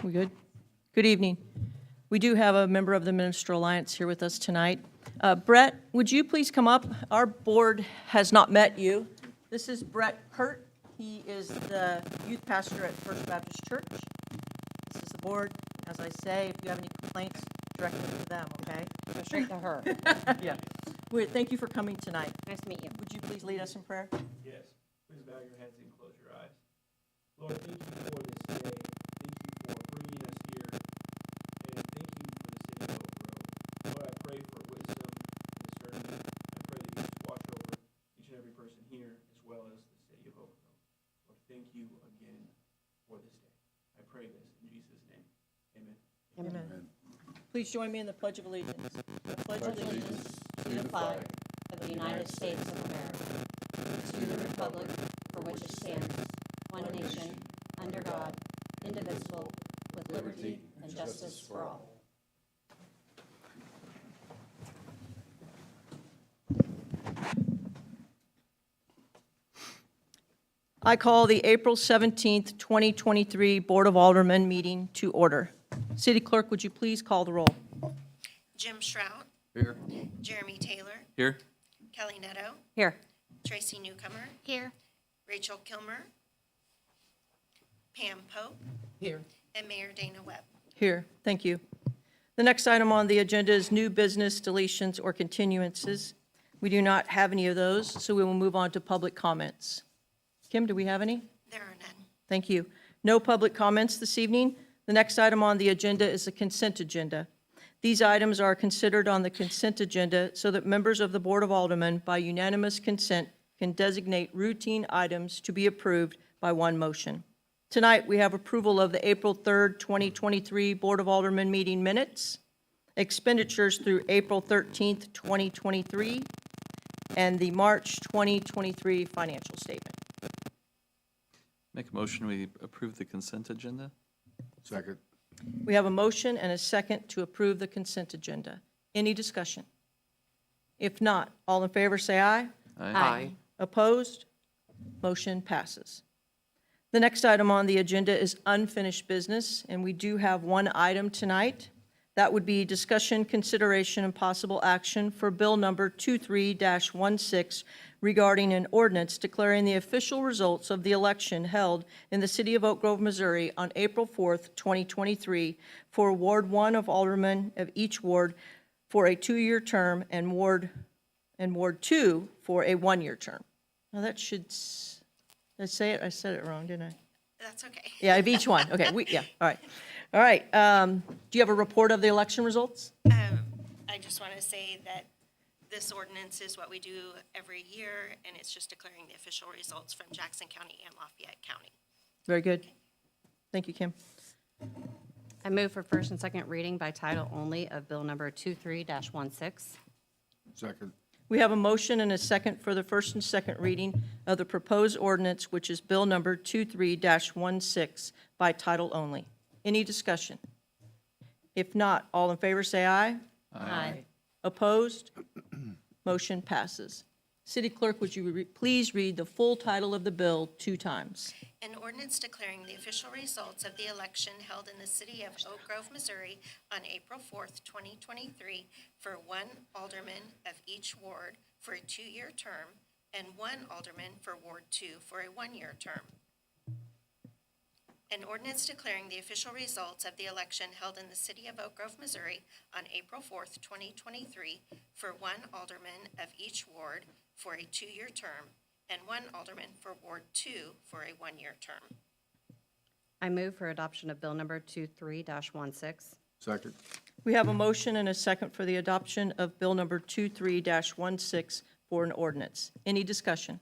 We good? Good evening. We do have a member of the Ministerial Alliance here with us tonight. Brett, would you please come up? Our board has not met you. This is Brett Hurt. He is the youth pastor at First Baptist Church. This is the board. As I say, if you have any complaints, direct them to them, okay? Go straight to her. Yeah. Thank you for coming tonight. Nice to meet you. Would you please lead us in prayer? Yes. Please bow your heads and close your eyes. Lord, thank you for this day. Thank you for bringing us here. And thank you for the city of Oak Grove. Lord, I pray for wisdom and discernment. I pray that you just watch over each and every person here as well as the city of Oak Grove. Lord, thank you again for this day. I pray this in Jesus' name. Amen. Amen. Please join me in the Pledge of Allegiance. I pledge allegiance To the flag of the United States of America, to the republic for which it stands, one nation, under God, indivisible, with liberty and justice for all. I call the April 17th, 2023 Board of Aldermen meeting to order. City Clerk, would you please call the roll? Jim Shrout, Here. Jeremy Taylor, Here. Kelly Netto, Here. Tracy Newcomer, Here. Rachel Kilmer, Pam Pope, Here. and Mayor Dana Webb. Here, thank you. The next item on the agenda is new business deletions or continuances. We do not have any of those, so we will move on to public comments. Kim, do we have any? There are none. Thank you. No public comments this evening. The next item on the agenda is the consent agenda. These items are considered on the consent agenda so that members of the Board of Aldermen, by unanimous consent, can designate routine items to be approved by one motion. Tonight, we have approval of the April 3rd, 2023 Board of Aldermen meeting minutes, expenditures through April 13th, 2023, and the March 2023 financial statement. Make a motion, we approve the consent agenda? Second. We have a motion and a second to approve the consent agenda. Any discussion? If not, all in favor say aye. Aye. Opposed? Motion passes. The next item on the agenda is unfinished business, and we do have one item tonight. That would be discussion, consideration, and possible action for Bill Number 23-16 regarding an ordinance declaring the official results of the election held in the city of Oak Grove, Missouri on April 4th, 2023 for Ward 1 of aldermen of each ward for a 2-year term and Ward 2 for a 1-year term. Now that should, did I say it? I said it wrong, didn't I? That's okay. Yeah, of each one. Okay, all right. All right, do you have a report of the election results? I just want to say that this ordinance is what we do every year, and it's just declaring the official results from Jackson County and Lafayette County. Very good. Thank you, Kim. I move for first and second reading by title only of Bill Number 23-16. Second. We have a motion and a second for the first and second reading of the proposed ordinance, which is Bill Number 23-16 by title only. Any discussion? If not, all in favor say aye. Aye. Opposed? Motion passes. City Clerk, would you please read the full title of the bill 2 times? An ordinance declaring the official results of the election held in the city of Oak Grove, Missouri on April 4th, 2023 for 1 alderman of each ward for a 2-year term and 1 alderman for Ward 2 for a 1-year term. An ordinance declaring the official results of the election held in the city of Oak Grove, Missouri on April 4th, 2023 for 1 alderman of each ward for a 2-year term and 1 alderman for Ward 2 for a 1-year term. I move for adoption of Bill Number 23-16. Second. We have a motion and a second for the adoption of Bill Number 23-16 for an ordinance. Any discussion?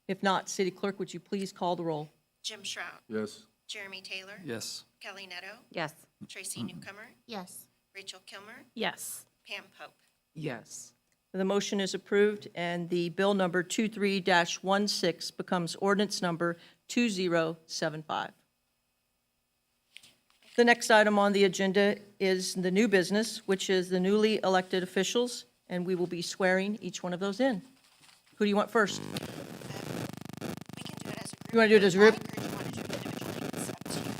If not, City Clerk, would you please call the roll? Jim Shrout, Yes. Jeremy Taylor, Yes. Kelly Netto, Yes. Tracy Newcomer, Yes. Rachel Kilmer, Yes. Pam Pope. Yes. The motion is approved, and the Bill Number 23-16 becomes ordinance number 2075. The next item on the agenda is the new business, which is the newly elected officials, and we will be swearing each one of those in. Who do you want first? We can do it as a group. You wanna do it as a group? I encourage you want to do it individually. It's up to you.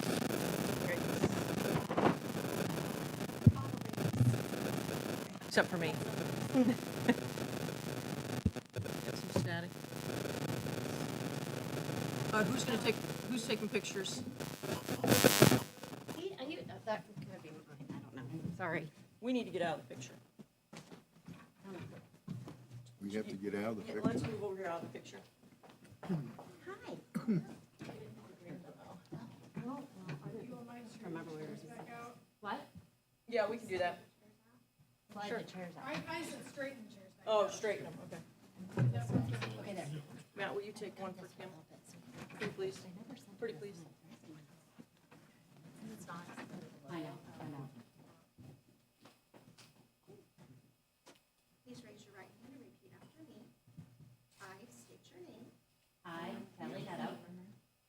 except for me. Got some static. Who's taking pictures? That could be mine, I don't know, sorry. We need to get out of the picture. We have to get out of the picture. Let's move over here out of the picture. Hi. Remember where it was. What? Yeah, we can do that. Slide the chairs out. I said straighten the chairs. Oh, straighten them, okay. Okay, there. Matt, will you take one for Kim? Pretty please. Pretty please. I know. Please raise your right hand and repeat after me. I state your name. I, Kelly Neto,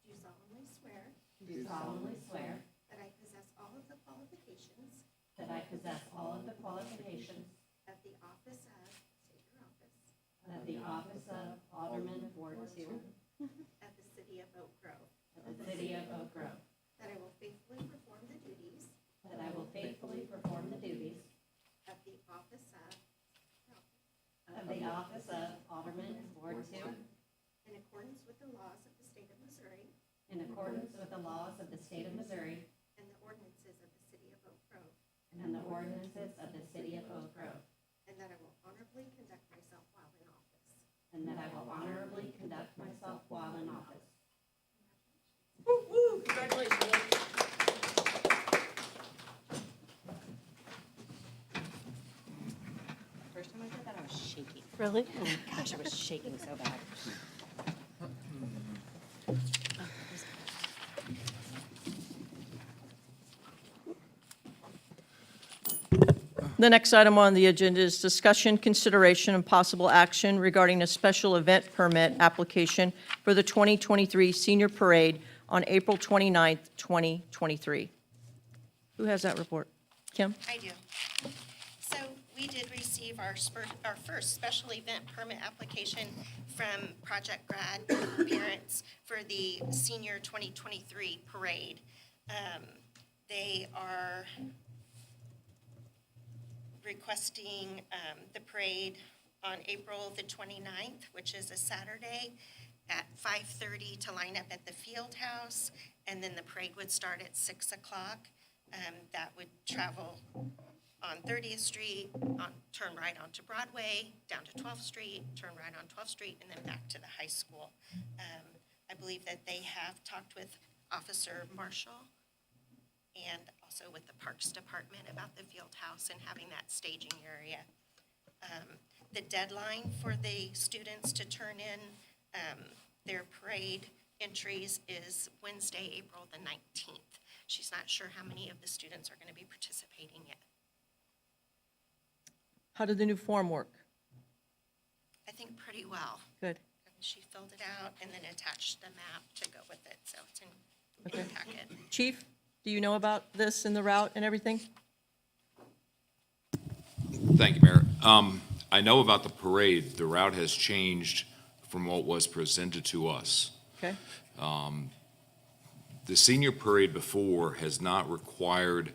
Do solemnly swear do solemnly swear that I possess all of the qualifications that I possess all of the qualifications of the office of, state your office, of the office of Alderman Ward 2 of the city of Oak Grove, of the city of Oak Grove, that I will faithfully perform the duties that I will faithfully perform the duties of the office of Alderman Ward 2 in accordance with the laws of the state of Missouri in accordance with the laws of the state of Missouri and the ordinances of the city of Oak Grove, and the ordinances of the city of Oak Grove, and that I will honorably conduct myself while in office. and that I will honorably conduct myself while in office. Woo, woo, congratulations. First time I did that, I was shaking. Really? Oh my gosh, I was shaking so bad. The next item on the agenda is discussion, consideration, and possible action regarding a special event permit application for the 2023 Senior Parade on April 29th, 2023. Who has that report? Kim? I do. So we did receive our first special event permit application from Project Grad parents for the senior 2023 parade. They are requesting the parade on April the 29th, which is a Saturday, at 5:30 to line up at the field house, and then the parade would start at 6 o'clock. That would travel on 30th Street, turn right onto Broadway, down to 12th Street, turn right on 12th Street, and then back to the high school. I believe that they have talked with Officer Marshall and also with the Parks Department about the field house and having that staging area. The deadline for the students to turn in their parade entries is Wednesday, April the 19th. She's not sure how many of the students are going to be participating yet. How did the new form work? I think pretty well. Good. She filled it out and then attached the map to go with it, so it's in Okay. the packet. Chief, do you know about this and the route and everything? Thank you, Mayor. I know about the parade. The route has changed from what was presented to us. Okay. The senior parade before has not required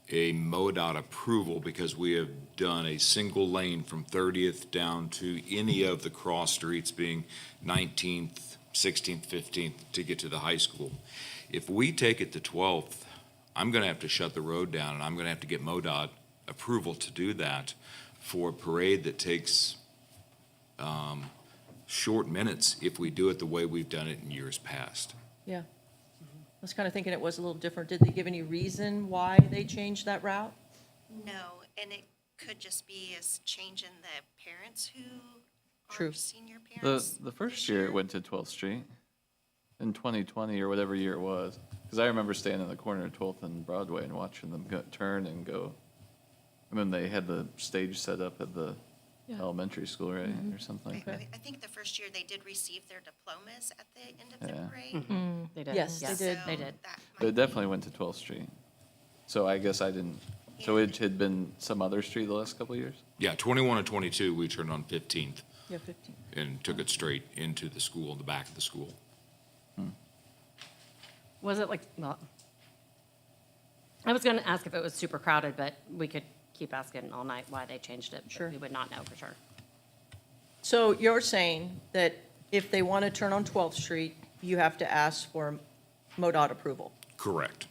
a MoDOT approval because we have done a single lane from 30th down to any of the cross streets, being 19th, 16th, 15th, to get to the high school. If we take it to 12th, I'm going to have to shut the road down, and I'm going to have to get MoDOT approval to do that for a parade that takes short minutes if we do it the way we've done it in years past. Yeah. I was kind of thinking it was a little different. Did they give any reason why they changed that route? No, and it could just be a change in the parents who True. are senior parents. The first this year it went to 12th Street in 2020 or whatever year it was. Because I remember standing in the corner of 12th and Broadway and watching them turn and go. I mean, they had the stage set up at the elementary school, right, or something like that. I think the first year they did receive their diplomas at the end of the Yeah. parade. They did. Yes, they did. So They did. that But it might definitely went to 12th Street. So I guess I didn't, so it had been some other street the last couple of years? Yeah, 21 and 22, we turned on 15th Yeah, 15. and took it straight into the school, the back of the school. Was it like, well, I was going to ask if it was super crowded, but we could keep asking all night why they changed it, Sure. but we would not know for sure. So you're saying that if they want to turn on 12th Street, you have to ask for MoDOT approval? Correct.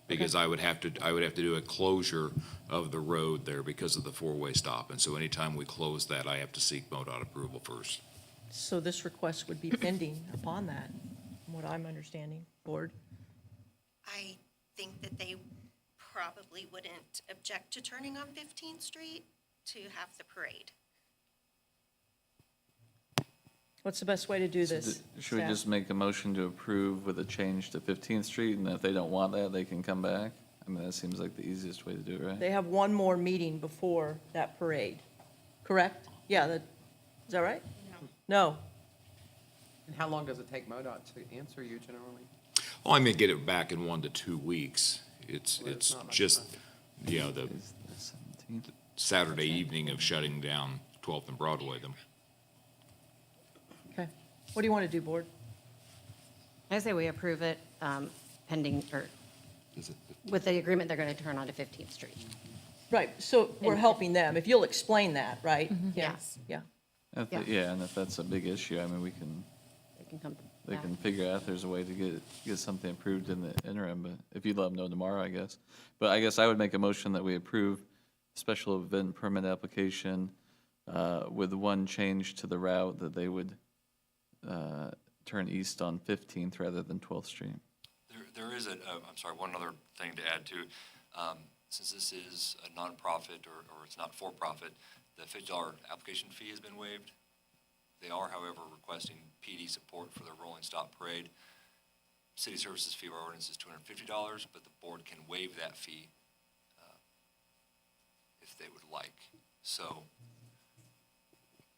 Because I would have to do a closure of the road there because of the four-way stop. And so anytime we close that, I have to seek MoDOT approval first. So this request would be pending upon that, from what I'm understanding, Board? I think that they probably wouldn't object to turning on 15th Street to have the parade. What's the best way to do this? Should we staff? just make a motion to approve with a change to 15th Street, and if they don't want that, they can come back? I mean, that seems like the easiest way to do it, right? They have one more meeting before that parade, correct? Yeah, is that right? No. And how long does it take MoDOT to answer you generally? Well, I may get it back in 1 to 2 weeks. It's Well, it's not much just, time. the Is the 17th? Saturday evening of shutting down 12th and Broadway. Okay. What do you want to do, Board? I say we approve it pending, or Is it with the agreement they're going to turn onto 15th Street. Right, so we're helping them. If you'll explain that, right? Kim? Yes. Yeah. Yeah. Yeah, and if that's a big issue, I mean, They can come they back. can figure out if there's a way to get something approved in the interim, but if you let them know tomorrow, I guess. But I guess I would make a motion that we approve special event permit application with one change to the route, that they would turn east on 15th rather than 12th Street. There is I'm sorry, one other thing to add to. Since this is a nonprofit or it's not for-profit, the $50 application fee has been waived. They are, however, requesting PD support for the rolling stop parade. City services fee of our ordinance is $250, but the board can waive that fee if they would like. So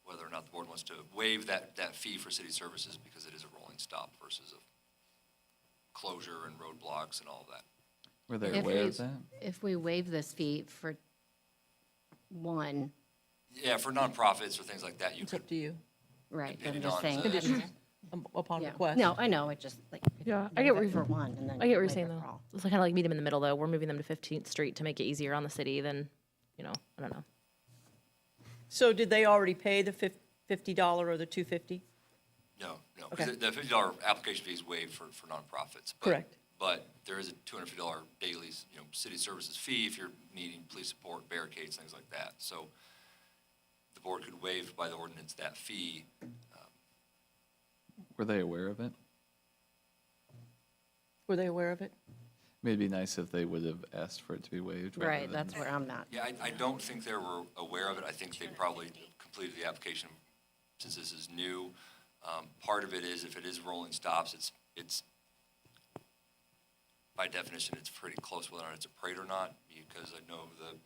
whether or not the board wants to waive that fee for city services because it is a rolling stop versus a closure and roadblocks and all of that. Were they If aware we- of that? If we waive this fee for one, Yeah, for nonprofits or things like that, you It's could, up to you, right, I'm Depending just on saying. the- Conditions. upon Yeah. request. No, I know, it just like. Yeah, I get where waive it you're- For one, and then. I get what you're waive saying it though. for all. It's kind of like meet them in the middle though. We're moving them to 15th Street to make it easier on the city than, I don't know. So did they already pay the $50 or the $250? no, Okay. because the $50 application fee is waived for nonprofits. but- Correct. But there is a $250 daily, city services fee if you're needing police support, barricades, things like that. So the board could waive by the ordinance that fee. Were they aware of it? Were they aware of it? Maybe it'd be nice if they would have asked for it to be waived. rather Right, than- that's where I'm not. Yeah, I don't think they were aware of it. I think they probably completed the application since this is new. Part of it is if it is rolling stops, it's by definition, it's pretty close whether or not it's a parade or not, because I know the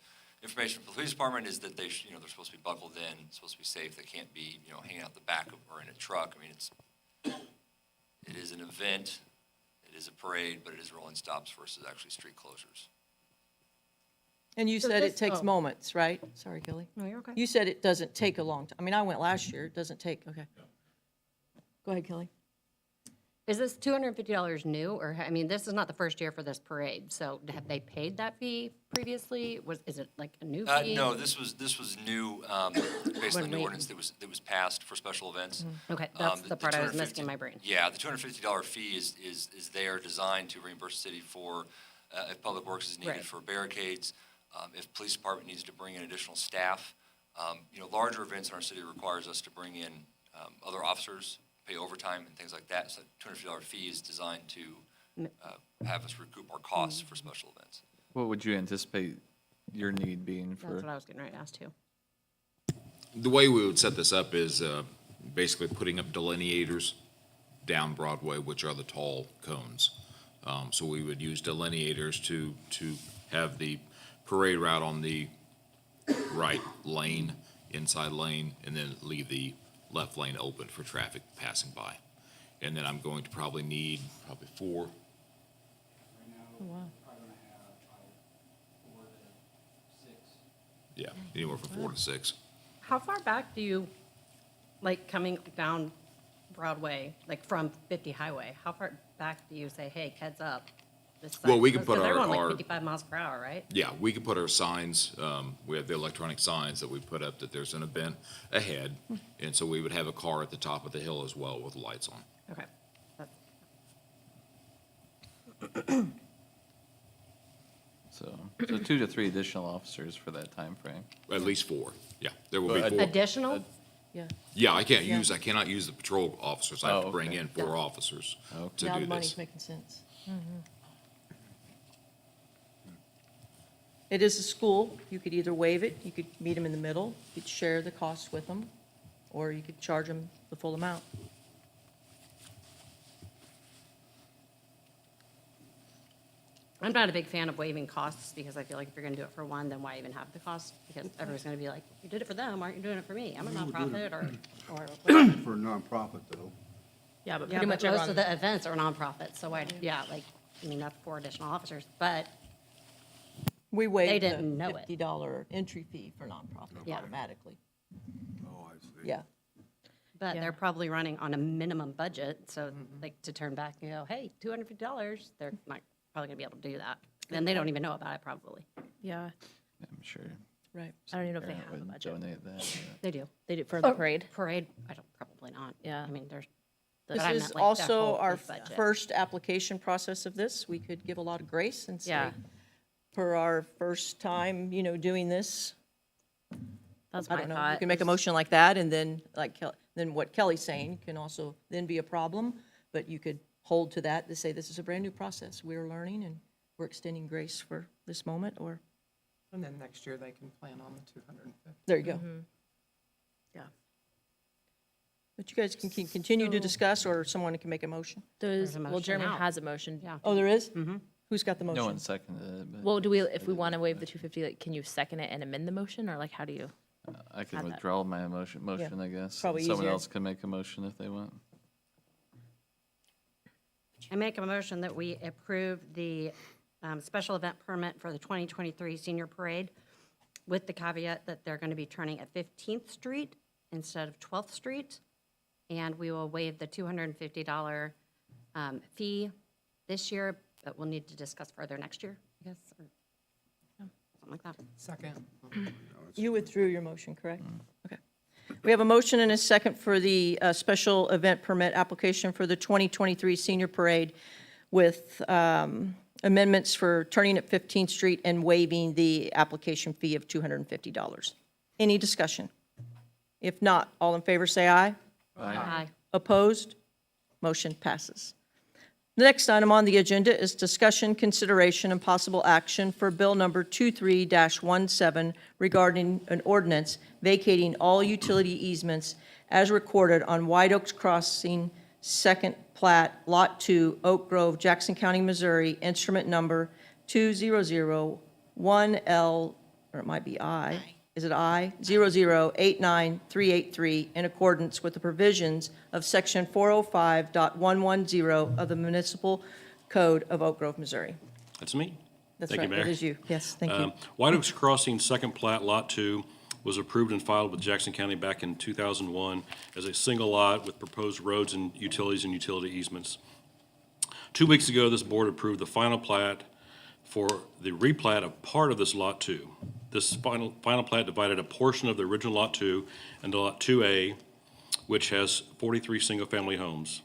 information from the police department is that they're supposed to be buckled in, it's supposed to be safe. They can't be, hanging out the back or in a truck. I mean, it is an event, it is a parade, but it is rolling stops versus actually street closures. And you So said it this- takes oh. moments, right? Sorry, Kelly. No, you're okay. You said it doesn't take a long time. I mean, I went last year. It doesn't take, okay. Go ahead, Kelly. Is this $250 new, or, this is not the first year for this parade, so have they paid that fee previously? Is it like a new fee? No, this was new, based on the new we- ordinance that was passed for special events. Okay, that's Um, the part I was 250 missing in my brain. Yeah, the $250 fee is there designed to reimburse the city for, if public works is needed Right. for barricades, if police department needs to bring in additional staff. Larger events in our city requires us to bring in other officers, pay overtime and things like that. So $250 fee is designed to have us recoup our costs for special events. What would you anticipate your need being for? That's what I was getting ready to ask too. The way we would set this up is basically putting up delineators down Broadway, which are the tall cones. So we would use delineators to have the parade route on the right lane, inside lane, and then leave the left lane open for traffic passing by. And then I'm going to probably need four. Oh, wow. Yeah, anywhere from 4 to 6. How far back do you, like, coming down Broadway, like from 50 Highway, how far back do you say, hey, heads up? this Well, site? we can put Because they're our- going our- like 55 miles per hour, right? Yeah, we can put our signs, we have the electronic signs that we put up that there's an event ahead. And so we would have a car at the top of the hill as well with lights on. Okay. So 2 to 3 additional officers for that time frame. At least 4, yeah, there will be Well, 4. Additional? Yeah. Yeah, I cannot use the patrol officers. I have Oh, to bring okay. in 4 officers to Now do the money's this. making sense. It is a school. You could either waive it, you could meet them in the middle, you could share the cost with them, or you could charge them the full amount. I'm not a big fan of waiving costs because I feel like if you're going to do it for one, then why even have the cost? Because everyone's going to be like, you did it for them, why aren't you doing it for me? I'm a nonprofit or. For a nonprofit though. Yeah, but Yeah, pretty but much most everyone. of the events are nonprofit, so why, yeah, like, I mean, that's 4 additional officers, but We waive the didn't know it. $50 entry fee for nonprofit Yeah. automatically. Oh, I see. Yeah. But Yeah. they're probably running on a minimum budget, so like to turn back and go, hey, $250, they're not probably gonna be able to do that. Then they don't even know about it probably. Yeah, I'm sure. Right. I don't even know if they Parent have a would budget. donate that. yeah. They do. They do for the Oh, parade. Parade, I don't, probably not. Yeah. I mean, there's. This but I is meant, like, that also whole our big budget. first application process of this. We could give a lot of grace and say, Yeah. for our first time, doing this, That's I my don't know, you thought. can make a motion like that, and then, then what Kelly's saying can also then be a problem, but you could hold to that to say, this is a brand-new process. We're learning, and we're extending grace for this moment, or, And then next year they can plan on the 250. there you go. Yeah. But you guys can continue to discuss, or someone can make a motion. There's a Well, motion Jeremy out. has a motion. Yeah. Oh, there is? Who's got the motion? No one seconded it, but Well, if we want to waive the 250, like, can you second it and amend the motion, or like, how do you? I can Add that. withdraw my motion, I guess. probably Someone easier. else can make a motion if they want. I make a motion that we approve the special event permit for the 2023 senior parade with the caveat that they're going to be turning at 15th Street instead of 12th Street. And we will waive the $250 fee this year, but we'll need to discuss further next year, I guess, or something like that. Second. You withdrew your motion, correct? Okay. We have a motion and a second for the special event permit application for the 2023 senior parade with amendments for turning at 15th Street and waiving the application fee of $250. Any discussion? If not, all in favor say aye. Aye. Opposed? Motion passes. The next item on the agenda is discussion, consideration, and possible action for Bill Number 23-17 regarding an ordinance vacating all utility easements as recorded on White Oaks Crossing, Second Plat, Lot 2, Oak Grove, Jackson County, Missouri, instrument number 2001L, or it might be I. Is it I? 0089383, in accordance with the provisions of Section 405.110 of the Municipal Code of Oak Grove, Missouri. That's me. That's Thank you, right, that Mayor. is you. Yes, thank you. White Oaks Crossing, Second Plat, Lot 2, was approved and filed with Jackson County back in 2001 as a single lot with proposed roads and utility easements. 2 weeks ago, this board approved the final plat for the replat of part of this Lot 2. This final plat divided a portion of the original Lot 2 into Lot 2A, which has 43 single-family lots.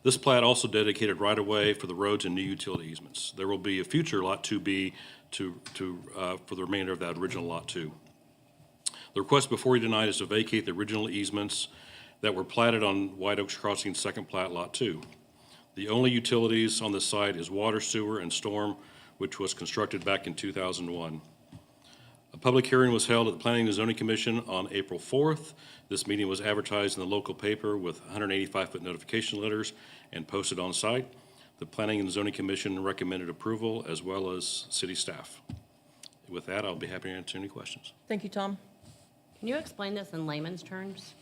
This plat also dedicated right-of-way for the roads and new utility easements. There will be a future Lot 2B for the remainder of that original Lot 2. The request before you tonight is to vacate the original easements that were platted on White Oaks Crossing Second Plat Lot 2. The only utilities on this site is water, sewer, and storm, which was constructed back in 2001. A public hearing was held at the Planning and Zoning Commission on April 4th. This meeting was advertised in the local paper with 185-foot notification letters and posted on site. The Planning and Zoning Commission recommended approval, as well as city staff. With that, I'll be happy to answer any questions. Thank you, Tom. Can you explain this in layman's terms?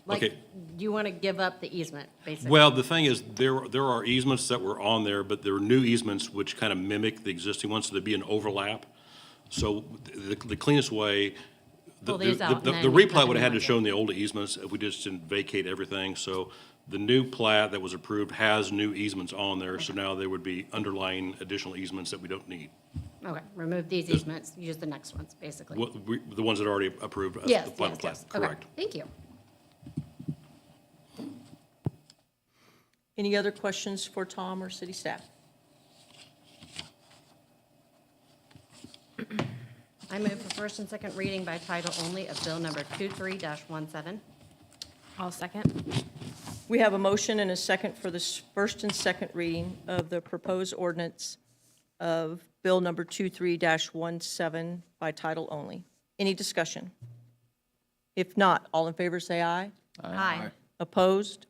Like, Okay. do you want to give up the easement, basically? Well, the thing is, there are easements that were on there, but there are new easements which kind of mimic the existing ones, so there'd be an overlap. So the cleanest way, Pull these out and the then you put replat the would have had new to show ones in the old easements if we just didn't vacate everything. So The new plat that was approved has new easements on there, so now there would be underlying additional easements that we don't need. Okay, remove these easements, use the next ones, basically. The ones that are already approved as Yes, the final yes, plat, yes. Okay, correct. thank you. Any other questions for Tom or city staff? I move for first and second reading by title only of Bill number 23-17. I'll second. We have a motion and a second for the first and second reading of the proposed ordinance of Bill number 23-17 by title only. Any discussion? If not, all in favor say aye. Aye. Opposed?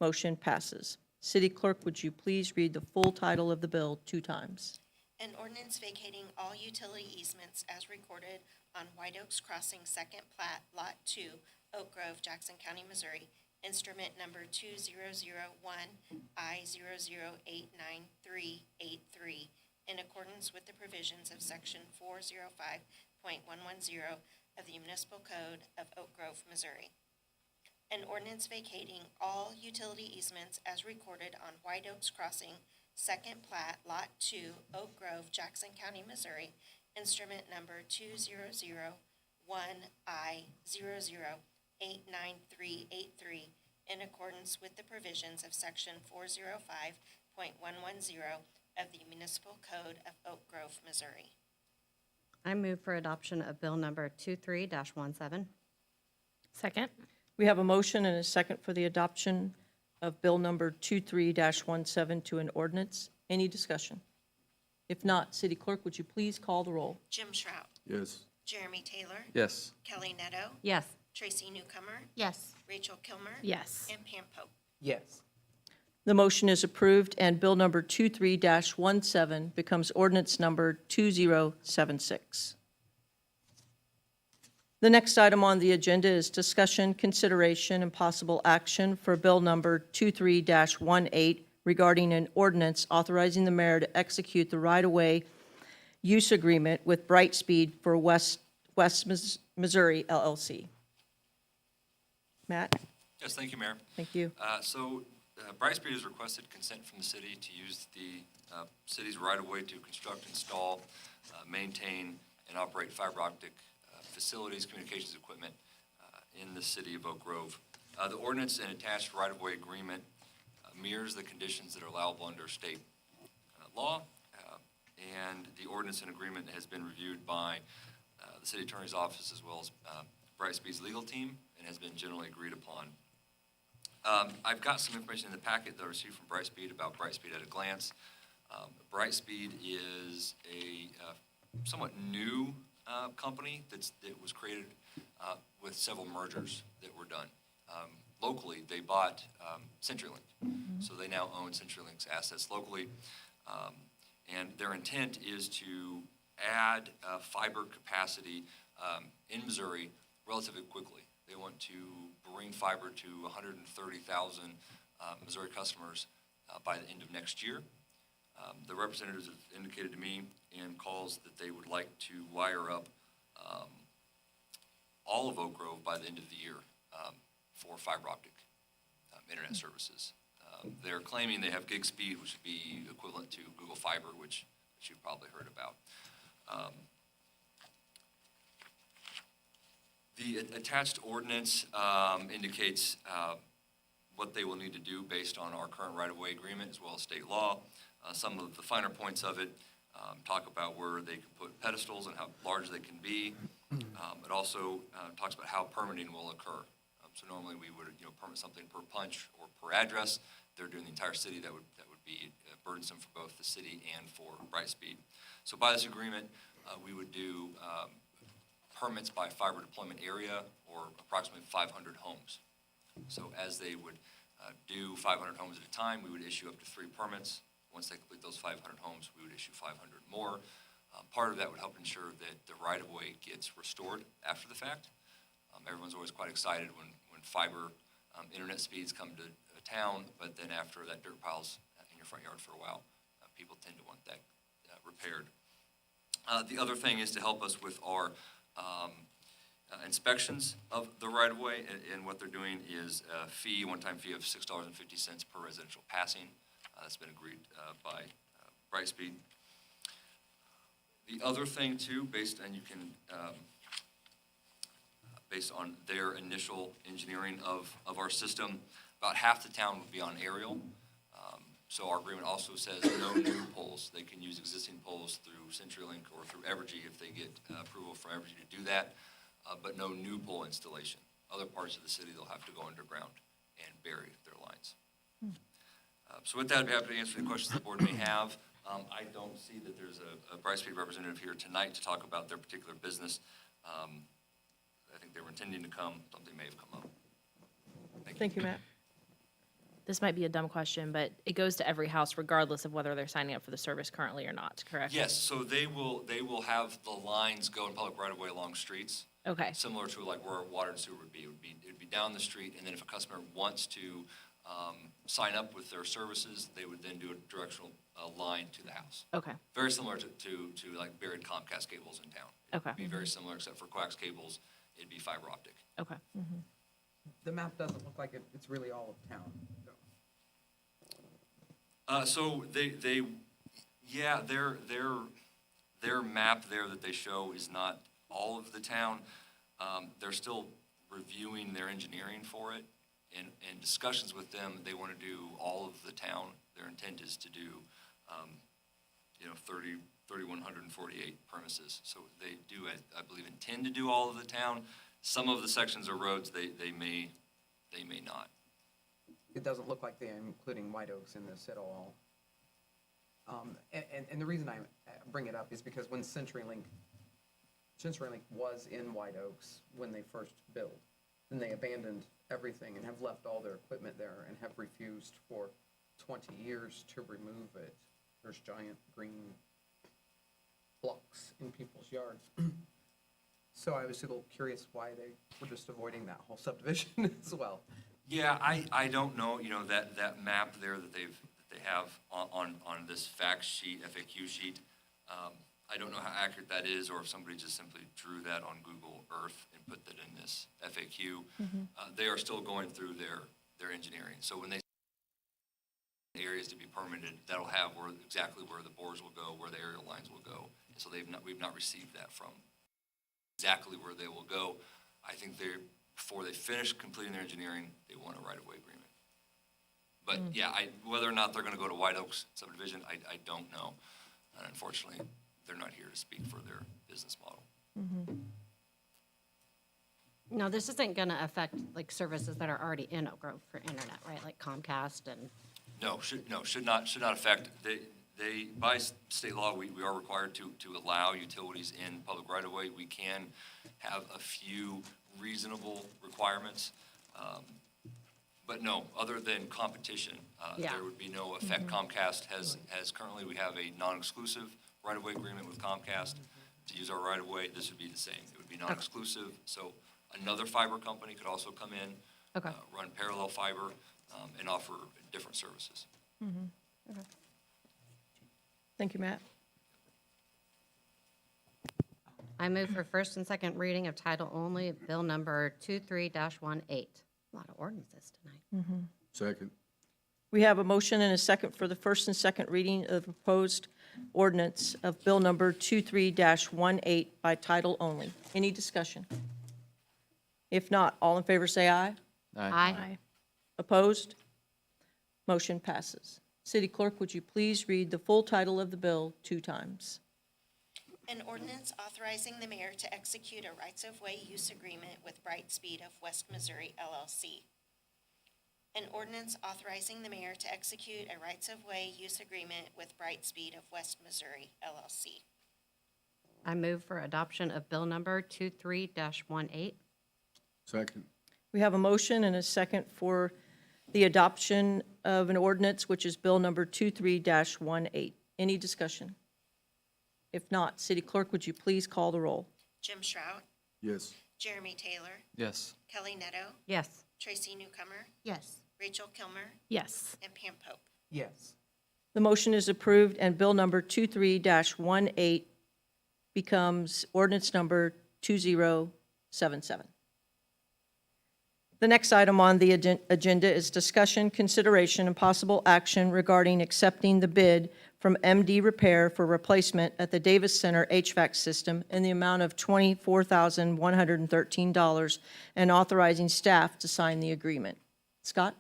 Motion passes. City Clerk, would you please read the full title of the bill 2 times? An ordinance vacating all utility easements as recorded on White Oaks Crossing Second Plat, Lot 2, Oak Grove, Jackson County, Missouri, instrument number 2001I00893383, in accordance with the provisions of Section 405.110 of the Municipal Code of Oak Grove, Missouri. An ordinance vacating all utility easements as recorded on White Oaks Crossing, Second Plat, Lot 2, Oak Grove, Jackson County, Missouri, instrument number 2001I00893383, in accordance with the provisions of Section 405.110 of the Municipal Code of Oak Grove, Missouri. I move for adoption of Bill number 23-17. Second. We have a motion and a second for the adoption of Bill number 23-17 to an ordinance. Any discussion? If not, City Clerk, would you please call the roll? Jim Shrout, Yes. Jeremy Taylor, Yes. Kelly Netto, Yes. Tracy Newcomer, Yes. Rachel Kilmer, Yes. and Pam Pope. Yes. The motion is approved, and Bill number 23-17 becomes ordinance number 2076. The next item on the agenda is discussion, consideration, and possible action for Bill number 23-18 regarding an ordinance authorizing the mayor to execute the right-of-way use agreement with Brightspeed for West Missouri LLC. Matt? Yes, thank you, Mayor. Thank you. Brightspeed has requested consent from the city to use the city's right-of-way to construct, install, maintain, and operate fiber optic facilities, communications equipment in the city of Oak Grove. The ordinance and attached right-of-way agreement mirrors the conditions that are allowable under state law, and the ordinance and agreement has been reviewed by the city attorney's office as well as Brightspeed's legal team and has been generally agreed upon. I've got some information in the packet that I received from Brightspeed about Brightspeed at a glance. Brightspeed is a somewhat new company that was created with several mergers that were done. Locally, they bought CenturyLink, so they now own CenturyLink's assets locally. And their intent is to add fiber capacity in Missouri relatively quickly. They want to bring fiber to 130,000 Missouri customers by the end of next year. The representatives have indicated to me in calls that they would like to wire up all of Oak Grove by the end of the year for fiber optic internet services. They're claiming they have gig speed, which would be equivalent to Google Fiber, which you've probably heard about. The attached ordinance indicates what they will need to do based on our current right-of-way agreement as well as state law. Some of the finer points of it talk about where they can put pedestals and how large they can be. It also talks about how permitting will occur. So normally we would permit something per punch or per address. They're doing the entire city. That would be burdensome for both the city and for Brightspeed. So by this agreement, we would do permits by fiber deployment area or approximately 500 homes. So as they would do 500 homes at a time, we would issue up to 3 permits. Once they complete those 500 homes, we would issue 500 more. Part of that would help ensure that the right-of-way gets restored after the fact. Everyone's always quite excited when fiber internet speeds come to a town, but then after that dirt pile's in your front yard for a while, people tend to want that repaired. The other thing is to help us with our inspections of the right-of-way, and what they're doing is a fee, one-time fee of $6.50 per residential passing. That's been agreed by Brightspeed. The other thing too, based on their initial engineering of our system, about half the town would be on aerial. So our agreement also says no new poles. They can use existing poles through CenturyLink or through Evergy if they get approval from Evergy to do that, but no new pole installation. Other parts of the city, they'll have to go underground and bury their lines. So with that, I'd be happy to answer any questions the board may have. I don't see that there's a Brightspeed representative here tonight to talk about their particular business. I think they were intending to come. Something may have come up. Thank you, Matt. This might be a dumb question, but it goes to every house regardless of whether they're signing up for the service currently or not, correct? Yes, so they will have the lines go in public right-of-way along streets, Okay, similar to like where water and sewer would be. It would be down the street, and then if a customer wants to sign up with their services, they would then do a directional line to the house. okay, Very similar to like buried Comcast cables in town. okay, It'd be very similar, except for coax cables, it'd be fiber optic. okay. The map doesn't look like it's really all of town. So yeah, their map there that they show is not all of the town. They're still reviewing their engineering for it. In discussions with them, they want to do all of the town. Their intent is to do, 3,148 premises. So they do, I believe, intend to do all of the town. Some of the sections of roads, they may not. It doesn't look like they're including White Oaks in this at all. And the reason I bring it up is because when CenturyLink was in White Oaks when they first built, then they abandoned everything and have left all their equipment there and have refused for 20 years to remove it. There's giant green blocks in people's yards. So I was a little curious why they were just avoiding that whole subdivision as well. Yeah, I don't know, that map there that they have on this fact sheet, FAQ sheet. I don't know how accurate that is, or if somebody just simply drew that on Google Earth and put that in this FAQ. They are still going through their engineering. So when they areas to be permitted, that'll have exactly where the bores will go, where the aerial lines will go. And so we've not received that from exactly where they will go. I think before they finish completing their engineering, they want a right-of-way agreement. But yeah, whether or not they're going to go to White Oaks subdivision, I don't know. And unfortunately, they're not here to speak for their business model. No, this isn't going to affect like services that are already in Oak Grove for internet, right? Like Comcast and. No, should not affect. They by state law, we are required to allow utilities in public right-of-way. We can have a few reasonable requirements, but no, other than competition, there would be no effect. Comcast has currently, we have a non-exclusive right-of-way agreement with Comcast to use our right-of-way. This would be the same. It would be non-exclusive, so another fiber company could also come in, run parallel fiber, and offer different services. Thank you, Matt. I move for first and second reading of title only, bill number 23-18. A lot of ordinances tonight. Second. We have a motion and a second for the first and second reading of the proposed ordinance of Bill Number 23-18 by title only. Any discussion? If not, all in favor say aye. Aye. Opposed? Motion passes. City Clerk, would you please read the full title of the bill 2 times? An ordinance authorizing the mayor to execute a rights-of-way use agreement with Brightspeed of West Missouri LLC. An ordinance authorizing the mayor to execute a rights-of-way use agreement with Brightspeed of West Missouri LLC. I move for adoption of bill number 23-18. Second. We have a motion and a second for the adoption of an ordinance, which is Bill Number 23-18. Any discussion? If not, City Clerk, would you please call the roll? Jim Shrout, Yes. Jeremy Taylor, Yes. Kelly Netto, Yes. Tracy Newcomer, Yes. Rachel Kilmer, Yes. and Pam Pope. Yes. The motion is approved, and Bill Number 23-18 becomes ordinance number 77. The next item on the agenda is discussion, consideration, and possible action regarding accepting the bid from MD Repair for replacement at the Davis Center HVAC system in the amount of $24,113 and authorizing staff to sign the agreement. Scott?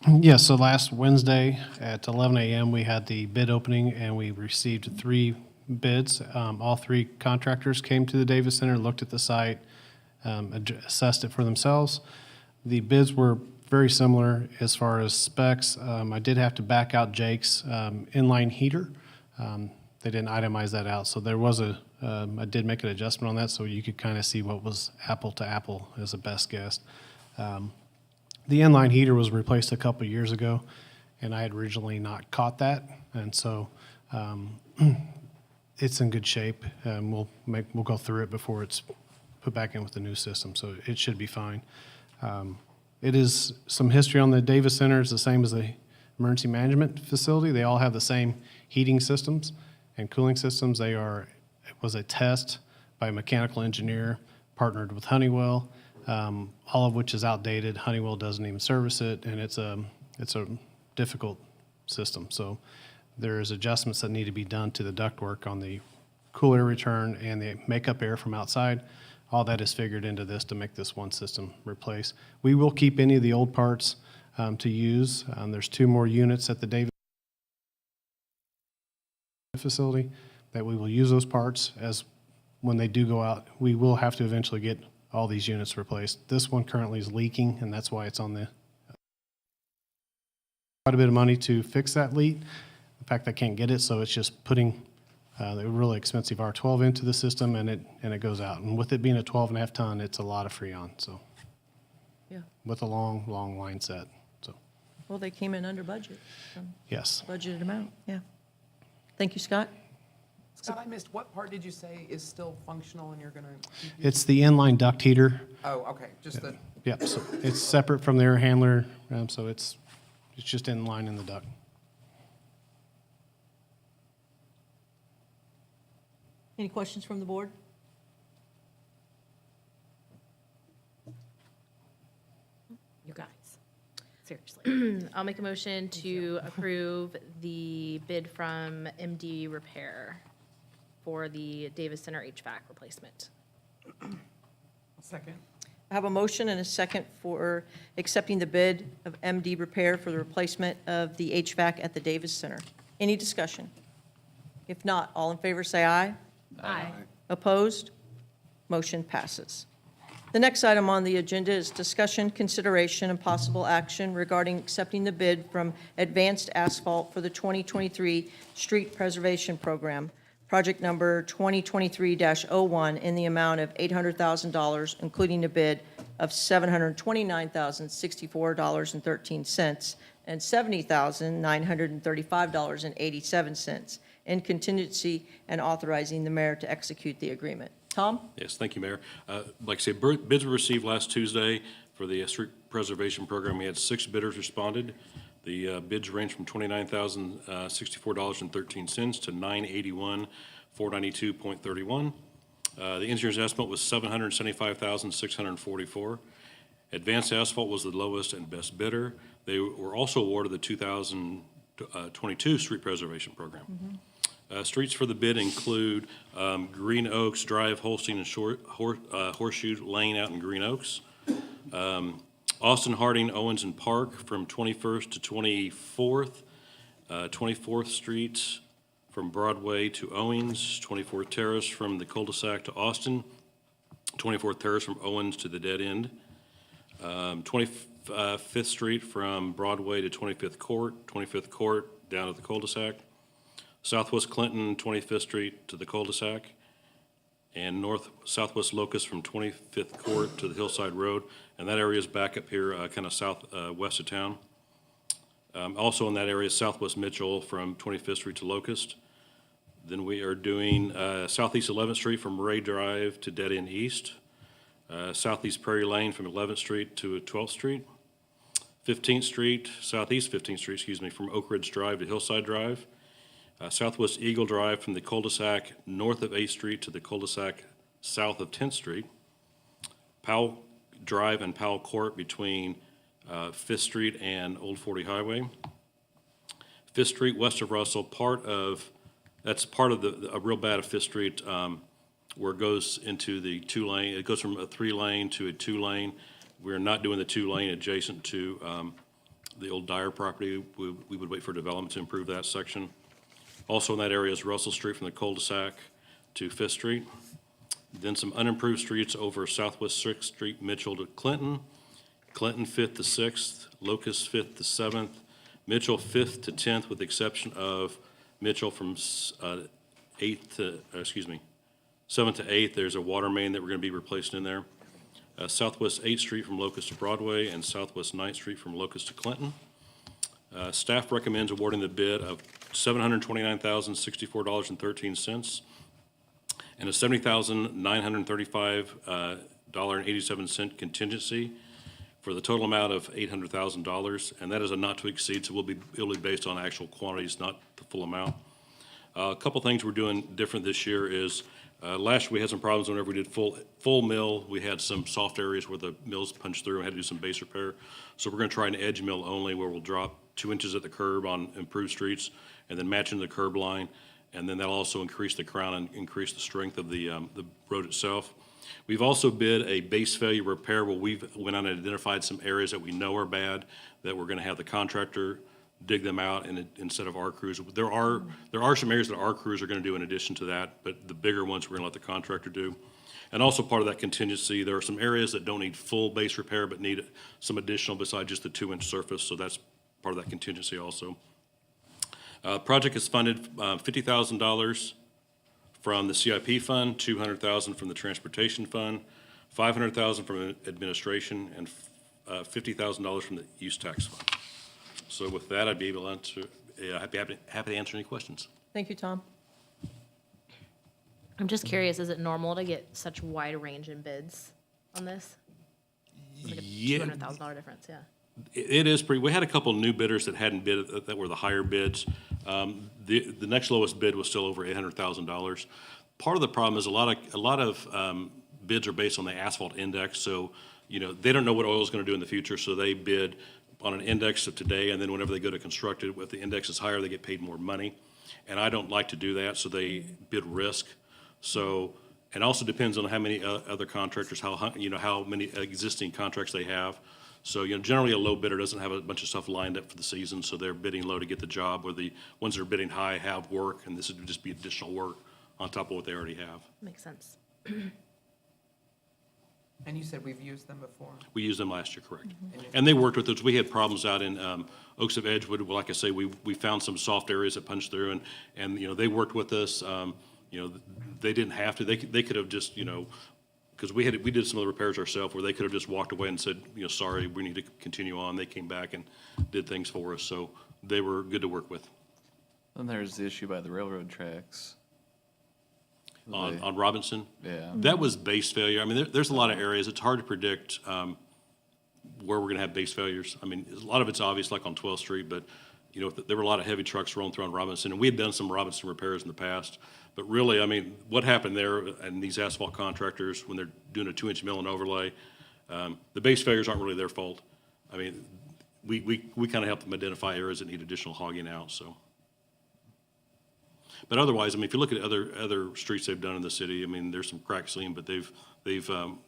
Yes, so last Wednesday at 11 a.m., we had the bid opening, and we received 3 bids. All 3 contractors came to the Davis Center, looked at the site, assessed it for themselves. The bids were very similar as far as specs. I did have to back out Jake's inline heater. They didn't itemize that out, so there was I did make an adjustment on that so you could kind of see what was apple to apple as a best guess. The inline heater was replaced a couple years ago, and I had originally not caught that, and so it's in good shape. We'll go through it before it's put back in with the new system, so it should be fine. It is some history on the Davis Center. It's the same as the emergency management facility. They all have the same heating systems and cooling systems. It was a test by a mechanical engineer partnered with Honeywell, all of which is outdated. Honeywell doesn't even service it, and it's a difficult system. So there's adjustments that need to be done to the ductwork on the cool air return and the makeup air from outside. All that is figured into this to make this one system replace. We will keep any of the old parts to use. There's 2 more units at the Davis facility that we will use those parts as when they do go out. We will have to eventually get all these units replaced. This one currently is leaking, and that's why it's on the quite a bit of money to fix that leak. In fact, I can't get it, so it's just putting the really expensive R12 into the system, and it goes out. And with it being a 12.5 ton, it's a lot of Freon. So, Yeah. with a long line set. So, Well, they came in under budget, yes. budgeted amount, yeah. Thank you, Scott. Scott, I missed, what part did you say is still functional and you're gonna? It's the inline duct heater. Oh, okay, just the, Yep. So it's separate from the air handler, so it's just in line in the duct. Any questions from the board? You guys, seriously. I'll make a motion to approve the bid from MD Repair for the Davis Center HVAC replacement. second. I have a motion and a second for accepting the bid of MD Repair for the replacement of the HVAC at the Davis Center. Any discussion? If not, all in favor say aye. Aye. Opposed? Motion passes. The next item on the agenda is discussion, consideration, and possible action regarding accepting the bid from Advanced Asphalt for the 2023 Street Preservation Program, project number 2023-01, in the amount of $800,000, including a bid of $729,064.13 and $70,935.87 in contingency, and authorizing the mayor to execute the agreement. Tom? Yes, thank you, Mayor. Like I said, bids were received last Tuesday for the street preservation program. We had 6 bidders responded. The bids range from $29,064.13 to $981,492.31. The engineer's estimate was $775,644. Advanced Asphalt was the lowest and best bidder. They were also awarded the 2022 street preservation program. Streets for the bid include Green Oaks Drive, Holstein, and Horseshoe Lane out in Green Oaks. Austin, Harding, Owens, and Park from 21st to 24th. 24th Street from Broadway to Owens. 24th Terrace from the cul-de-sac to Austin. 24th Terrace from Owens to the dead end. 25th Street from Broadway to 25th Court. 25th Court down to the cul-de-sac. Southwest Clinton, 25th Street to the cul-de-sac, and southwest Locust from 25th Court to the Hillside Road, and that area is back up here, kind of southwest of town. Also in that area, southwest Mitchell from 25th Street to Locust. Then we are doing southeast 11th Street from Ray Drive to Dead End East, southeast Prairie Lane from 11th Street to 12th Street, 15th Street, southeast 15th Street, from Oak Ridge Drive to Hillside Drive, southwest Eagle Drive from the cul-de-sac north of 8th Street to the cul-de-sac south of 10th Street. Powell Drive and Powell Court between Fifth Street and Old 40 Highway. Fifth Street west of Russell, that's part of a real bad of Fifth Street, where it goes into the two-lane, it goes from a three-lane to a two-lane. We're not doing the two-lane adjacent to the old Dyer property. We would wait for development to improve that section. Also in that area is Russell Street from the cul-de-sac to Fifth Street. Then some unimproved streets over Southwest Sixth Street, Mitchell to Clinton, Clinton 5th to 6th, Locust 5th to 7th, Mitchell 5th to 10th, with the exception of Mitchell from 7th to 8th. There's a water main that we're going to be replacing in there. Southwest 8th Street from Locust to Broadway, and Southwest 9th Street from Locust to Clinton. Staff recommends awarding the bid of $729,064.13 and a $70,935.87 contingency for the total amount of $800,000, and that is a not to exceed, so it'll be based on actual quantities, not the full amount. A couple things we're doing different this year is, last year we had some problems whenever we did full mill. We had some soft areas where the mills punched through and had to do some base repair. So we're gonna try an edge mill only, where we'll drop 2 inches at the curb on improved streets and then match into the curb line. And then that'll also increase the crown and increase the strength of the road itself. We've also bid a base failure repair where we've went out and identified some areas that we know are bad, that we're gonna have the contractor dig them out instead of our crews. There are some areas that our crews are gonna do in addition to that, but the bigger ones we're gonna let the contractor do. And also part of that contingency, there are some areas that don't need full base repair, but need some additional besides just the 2-inch surface, so that's part of that contingency also. Project is funded $50,000 from the CIP fund, $200,000 from the transportation fund, $500,000 from administration, and $50,000 from the use tax fund. So with that, I'd be able to answer, happy to answer any questions. Thank you, Tom. I'm just curious, is it normal to get such wide range in bids on this? It's like a Yeah. $200,000 difference, yeah. It is pretty, we had a couple new bidders that hadn't bid, that were the higher bids. The next lowest bid was still over $800,000. Part of the problem is a lot of bids are based on the asphalt index, so, they don't know what oil is gonna do in the future, so they bid on an index of today, and then whenever they go to construct it, if the index is higher, they get paid more money. And I don't like to do that, so they bid risk. So, and also depends on how many other contractors, how many existing contracts they have. So, generally a low bidder doesn't have a bunch of stuff lined up for the season, so they're bidding low to get the job, where the ones that are bidding high have work, and this would just be additional work on top of what they already have. Makes sense. And you said we've used them before? We used them last year, correct. And they worked with us. We had problems out in Oaks of Edgewood. Well, like I say, we found some soft areas that punched through, and they worked with us. They didn't have to. They could have just, because we did some of the repairs ourselves, where they could have just walked away and said, sorry, we need to continue on. They came back and did things for us, so they were good to work with. Then there's the issue by the railroad tracks. On Robinson? Yeah. That was base failure. I mean, there's a lot of areas. It's hard to predict where we're gonna have base failures. I mean, a lot of it's obvious, like on 12th Street, but, there were a lot of heavy trucks rolling through on Robinson, and we had done some Robinson repairs in the past. But really, I mean, what happened there, and these asphalt contractors, when they're doing a 2-inch mill and overlay, the base failures aren't really their fault. I mean, we kind of help them identify areas that need additional hogging out, so. But otherwise, I mean, if you look at other streets they've done in the city, I mean, there's some cracks seen, but they've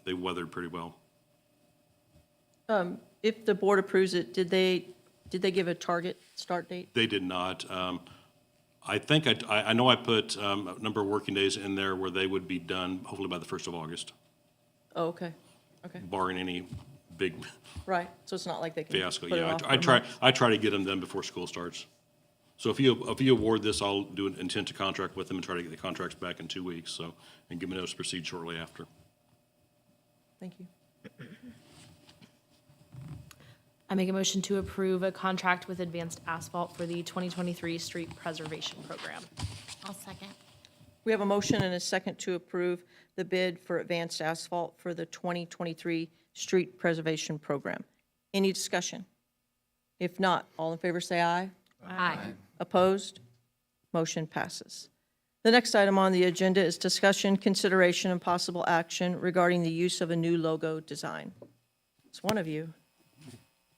weathered pretty well. If the board approves it, did they give a target start date? They did not. I think I know I put a number of working days in there where they would be done hopefully by the 1st of August, Oh, okay, barring any big right. So it's not like they can fiasco. put it Yeah, off I for a month. try to get them done before school starts. So if you award this, I'll do an intent to contract with them and try to get the contracts back in 2 weeks, so, and give me notice to proceed shortly after. Thank you. I make a motion to approve a contract with Advanced Asphalt for the 2023 Street Preservation Program. I'll second. We have a motion and a second to approve the bid for Advanced Asphalt for the 2023 Street Preservation Program. Any discussion? If not, all in favor say aye. Aye. Opposed? Motion passes. The next item on the agenda is discussion, consideration, and possible action regarding the use of a new logo design. It's one of you.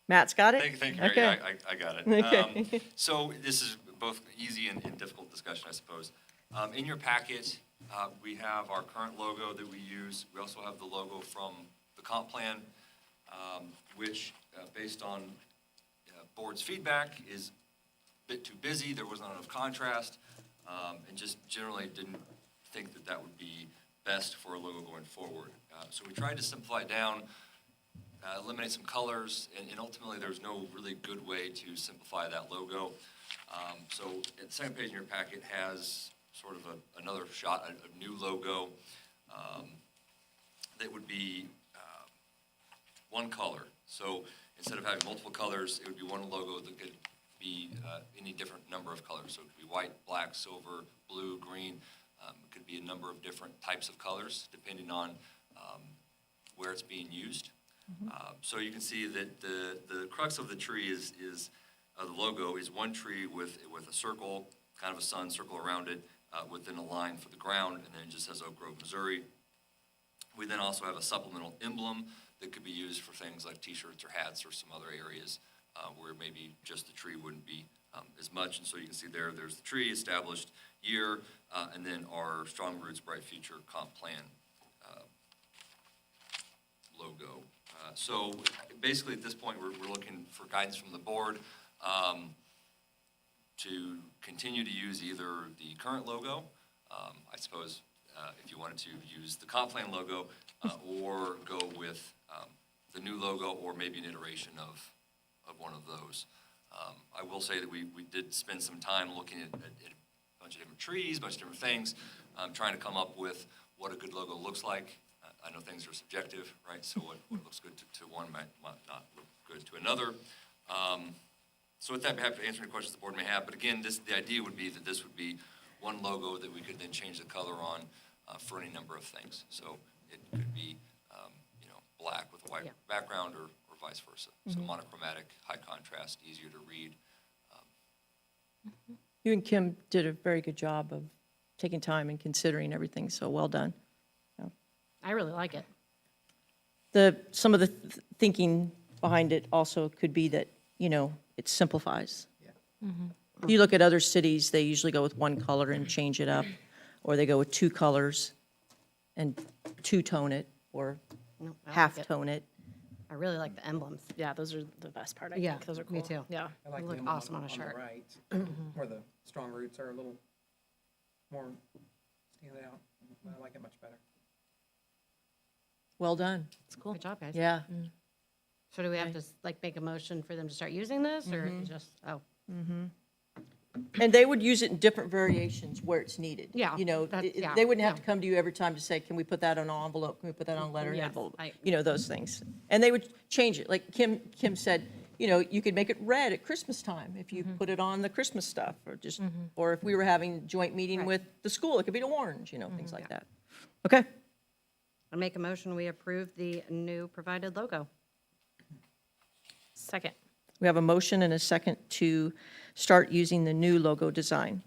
Matt's got it? Thank you, Mary. Okay. Yeah, I got it. Okay. So this is both easy and difficult discussion, I suppose. In your packet, we have our current logo that we use. We also have the logo from the comp plan, which, based on board's feedback, is a bit too busy. There wasn't enough contrast, and just generally didn't think that that would be best for a logo going forward. So we tried to simplify it down, eliminate some colors, and ultimately there's no really good way to simplify that logo. So the second page in your packet has sort of another shot, a new logo that would be one color. So instead of having multiple colors, it would be one logo that could be any different number of colors. So it could be white, black, silver, blue, green. It could be a number of different types of colors depending on where it's being used. So you can see that the crux of the tree is the logo is one tree with a circle, kind of a sun circle around it, within a line for the ground, and then it just says Oak Grove, Missouri. We then also have a supplemental emblem that could be used for things like T-shirts or hats or some other areas where maybe just the tree wouldn't be as much. And so you can see there's the tree, established year, and then our Strong Roots, Bright Future comp plan logo. So basically at this point, we're looking for guidance from the board to continue to use either the current logo, I suppose if you wanted to use the comp plan logo, or go with the new logo, or maybe an iteration of one of those. I will say that we did spend some time looking at a bunch of different trees, a bunch of different things, trying to come up with what a good logo looks like. I know things are subjective, right? So what looks good to one might not look good to another. So with that, I'm happy to answer any questions the board may have. But again, the idea would be that this would be one logo that we could then change the color on for any number of things. So it could be, black with a white background or vice versa. So monochromatic, high contrast, easier to read. You and Kim did a very good job of taking time and considering everything, so well done. I really like it. Some of the thinking behind it also could be that, it simplifies. If you look at other cities, they usually go with one color and change it up, or they go with two colors and two-tone it, or No, I like it. half-tone it. I really like the emblems. Yeah, those are the best part, I Yeah, think. Those are cool. me too. Yeah. I like They the look emblem awesome on a the shirt. right, where the strong roots are a little more stand out. I like it much better. Well done. It's cool. Good job, guys. Yeah. So do we have to make a motion for them to start using this, or just, And they would use it in different variations where it's needed. Yeah, yeah, They wouldn't have to yeah. come to you every time to say, can we put that on an envelope? Can we put that on letterhead? Yes, Blah, blah, I- blah. Those things. And they would change it. Like Kim said, you could make it red at Christmas time if you put it on the Christmas stuff, or just, or if we were having joint meeting Right. with the school, it could be the orange, things like that. Okay. I make a motion, we approve the new provided logo. Second. We have a motion and a second to start using the new logo design.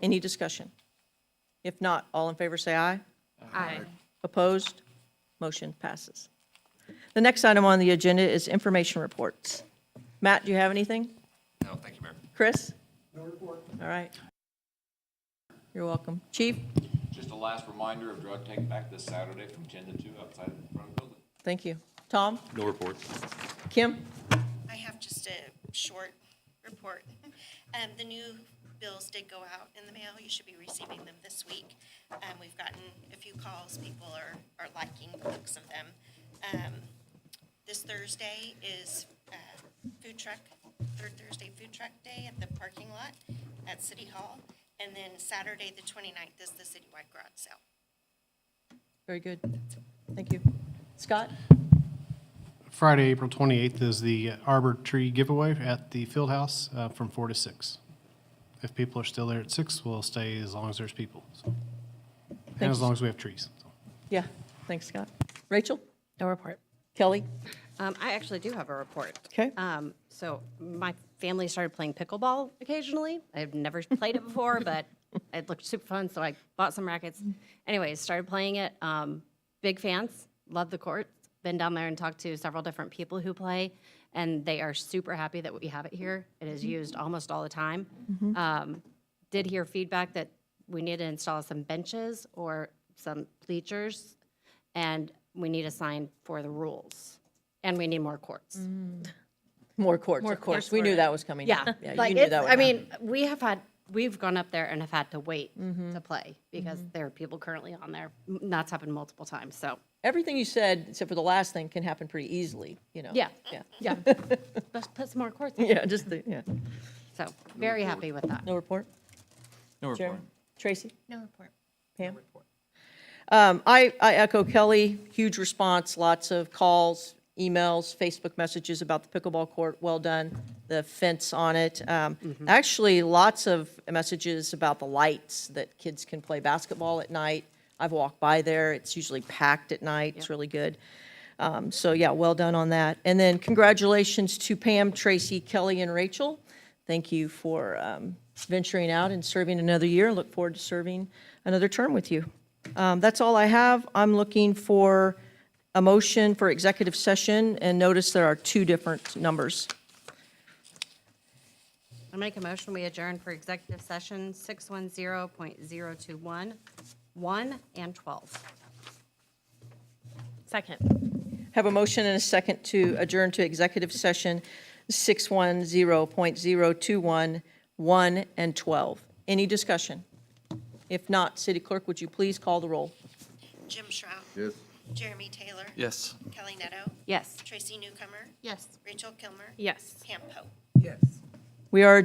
Any discussion? If not, all in favor say aye. Aye. Opposed? Motion passes. The next item on the agenda is information reports. Matt, do you have anything? No, thank you, Mayor. Chris? No report. All right. You're welcome. Chief? Just a last reminder of drug take back this Saturday from 10 to 2 outside in front of the building. Thank you. Tom? No report. Kim? I have just a short report. The new bills did go out in the mail. You should be receiving them this week. We've gotten a few calls. People are liking the looks of them. This Thursday is third Thursday food truck day at the parking lot at City Hall. And then Saturday, the 29th, is the citywide garage sale. Very good. Thank you. Scott? Friday, April 28th is the Arbor Tree giveaway at the field house from 4 to 6. If people are still there at 6, we'll stay as long as there's people. So. And Thanks. as long as we have trees. So. Yeah. Thanks, Scott. Rachel? No report. Kelly? I actually do have a report. Okay. So my family started playing pickleball occasionally. I've never played it before, but It looked super fun, so I bought some rackets. Anyways, started playing it. Big fans, love the courts. Been down there and talked to several different people who play, and they are super happy that we have it here. It is used almost all the time. Did hear feedback that we need to install some benches or some bleachers, and we need a sign for the rules, and we need more courts. More courts, of course. We knew that was coming. Yeah, you like knew it's, that would I happen. mean, we've gone up there and have had to wait to play because there are people currently on there. That's happened multiple times, so, Everything you said, except for the last thing, can happen pretty easily, you know? yeah, Yeah. yeah. Let's put some more courts in. Yeah, yeah. So, very happy with that. No report? No report. Jeremy? Tracy? No report. Pam? I echo Kelly, huge response, lots of calls, emails, Facebook messages about the pickleball court, well done, the fence on it. Actually, lots of messages about the lights, that kids can play basketball at night. I've walked by there, it's usually packed at night, it's really good. So yeah, well done on that. And then congratulations to Pam, Tracy, Kelly, and Rachel. Thank you for venturing out and serving another year. Look forward to serving another term with you. That's all I have. I'm looking for a motion for executive session, and notice there are two different numbers. I make a motion, we adjourn for executive session 610.021, 1 and 12. Second. Have a motion and a second to adjourn to executive session 610.021, 1 and 12. Any discussion? If not, City Clerk, would you please call the roll? Jim Shrout. Yes. Jeremy Taylor. Yes. Kelly Netto. Yes. Tracy Newcomer. Yes. Rachel Kilmer. Yes. Pam Poe. Yes. We are adjourned.